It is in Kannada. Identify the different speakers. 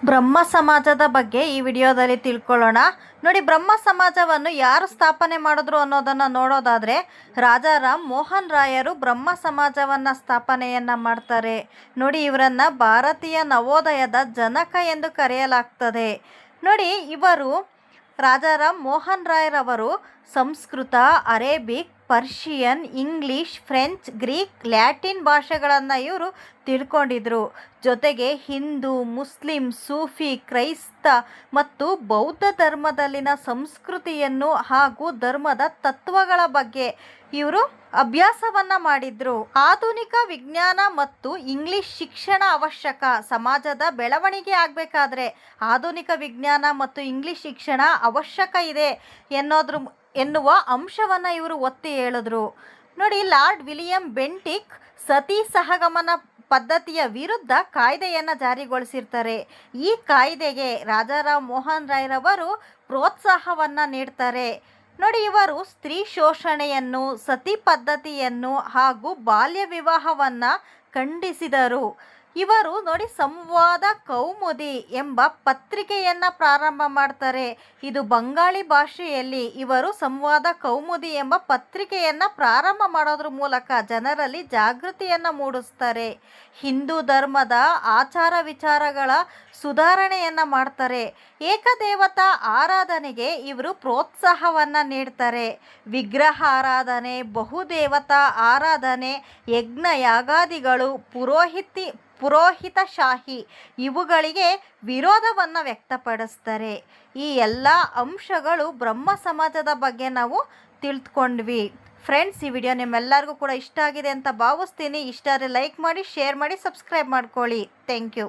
Speaker 1: ಬ್ರಹ್ಮ ಸಮಾಜದ ಬಗ್ಗೆ ಈ ವಿಡಿಯೋದಲ್ಲಿ ತಿಳ್ಕೊಳ್ಳೋಣ. ನೋಡಿ, ಬ್ರಹ್ಮ ಸಮಾಜವನ್ನು ಯಾರು ಸ್ಥಾಪನೆ ಮಾಡಿದ್ರು ಅನ್ನೋದನ್ನು ನೋಡೋದಾದರೆ ರಾಜಾರಾಮ್ ಮೋಹನ್ ರಾಯರು ಬ್ರಹ್ಮ ಸಮಾಜವನ್ನು ಸ್ಥಾಪನೆಯನ್ನು ಮಾಡ್ತಾರೆ. ನೋಡಿ, ಇವರನ್ನು ಭಾರತೀಯ ನವೋದಯದ ಜನಕ ಎಂದು ಕರೆಯಲಾಗ್ತದೆ. ನೋಡಿ, ಇವರು ರಾಜಾರಾಮ್ ಮೋಹನ್ ರಾಯರವರು Sanskrit, Arabic, Persian, English, French, Greek, Latin ಭಾಷೆಗಳನ್ನು ಇವರು ತಿಳ್ಕೊಂಡಿದ್ರು. ಜೊತೆಗೆ ಹಿಂದೂ, ಮುಸ್ಲಿಂ, ಸೂಫಿ, ಕ್ರೈಸ್ತ ಮತ್ತು ಬೌದ್ಧ ಧರ್ಮದಲ್ಲಿನ ಸಂಸ್ಕೃತಿಯನ್ನು ಹಾಗೂ ಧರ್ಮದ ತತ್ವಗಳ ಬಗ್ಗೆ ಇವರು ಅಭ್ಯಾಸವನ್ನು ಮಾಡಿದ್ರು. ಆಧುನಿಕ ವಿಜ್ಞಾನ ಮತ್ತು ಇಂಗ್ಲಿಷ್ ಶಿಕ್ಷಣ ಅವಶ್ಯಕ. ಸಮಾಜದ ಬೆಳವಣಿಗೆ ಆಗಬೇಕಾದ್ರೆ ಆಧುನಿಕ ವಿಜ್ಞಾನ ಮತ್ತು ಇಂಗ್ಲಿಷ್ ಶಿಕ್ಷಣ ಅವಶ್ಯಕ ಇದೆ ಎನ್ನುವ ಅಂಶವನ್ನು ಇವರು ಒತ್ತಿ ಹೇಳಿದ್ರು. ನೋಡಿ, ಲಾರ್ಡ್ ವಿಲಿಯಂ ಬೆಂಟಿಕ್ ಸತಿ ಸಹಗಮನ ಪದ್ಧತಿಯ ವಿರುದ್ಧ ಕಾಯ್ದೆಯನ್ನು ಜಾರಿಗೊಳಿಸಿರ್ತಾರೆ. ಈ ಕಾಯ್ದೆಗೆ ರಾಜಾರಾಮ್ ಮೋಹನ್ ರಾಯ್ರವರು ಪ್ರೋತ್ಸಾಹವನ್ನು ನೀಡ್ತಾರೆ. ನೋಡಿ, ಇವರು ಸ್ತ್ರೀ ಶೋಷಣೆಯನ್ನು, ಸತಿ ಪದ್ಧತಿಯನ್ನು ಹಾಗೂ ಬಾಲ್ಯ ವಿವಾಹವನ್ನು ಖಂಡಿಸಿದರು. ಇವರು ನೋಡಿ ಸಂವಾದ ಕೌಮುದಿ ಎಂಬ ಪತ್ರಿಕೆಯನ್ನು ಪ್ರಾರಂಭ ಮಾಡ್ತಾರೆ. ಇದು ಬಂಗಾಳಿ ಭಾಷೆಯಲ್ಲಿ ಇವರು ಸಂವಾದ ಕೌಮುದಿ ಎಂಬ ಪತ್ರಿಕೆಯನ್ನು ಪ್ರಾರಂಭ ಮಾಡೋದ್ರ ಮೂಲಕ ಜನರಲ್ಲಿ ಜಾಗೃತಿಯನ್ನು ಮೂಡಿಸ್ತಾರೆ. ಹಿಂದೂ ಧರ್ಮದ ಆಚಾರ ವಿಚಾರಗಳ ಸುಧಾರಣೆಯನ್ನು ಮಾಡ್ತಾರೆ. ಏಕದೇವತಾ ಆರಾಧನೆಗೆ ಇವರು ಪ್ರೋತ್ಸಾಹವನ್ನು ನೀಡ್ತಾರೆ. ವಿಗ್ರಹ ಆರಾಧನೆ, ಬಹುದೇವತಾ ಆರಾಧನೆ, ಯಜ್ಞ ಯಾಗಾದಿಗಳು, ಪುರೋಹಿತಶಾಹಿ ಇವುಗಳಿಗೆ ವಿರೋಧವನ್ನು ವ್ಯಕ್ತಪಡಿಸ್ತಾರೆ. ಈ ಎಲ್ಲ ಅಂಶಗಳು ಬ್ರಹ್ಮ ಸಮಾಜದ ಬಗ್ಗೆ ನಾವು ತಿಳ್ಕೊಂಡ್ವಿ. ಫ್ರೆಂಡ್ಸ್, ಈ ವಿಡಿಯೋ ನಿಮ್ಮೆಲ್ಲರಿಗೂ ಕೂಡ ಇಷ್ಟ ಆಗಿದೆ ಅಂತ ಭಾವಿಸ್ತೀನಿ. ಇಷ್ಟ ಆದರೆ ಲೈಕ್ ಮಾಡಿ, ಶೇರ್ ಮಾಡಿ, ಸಬ್ಸ್ಕ್ರೈಬ್ ಮಾಡ್ಕೊಳ್ಳಿ. Thank you.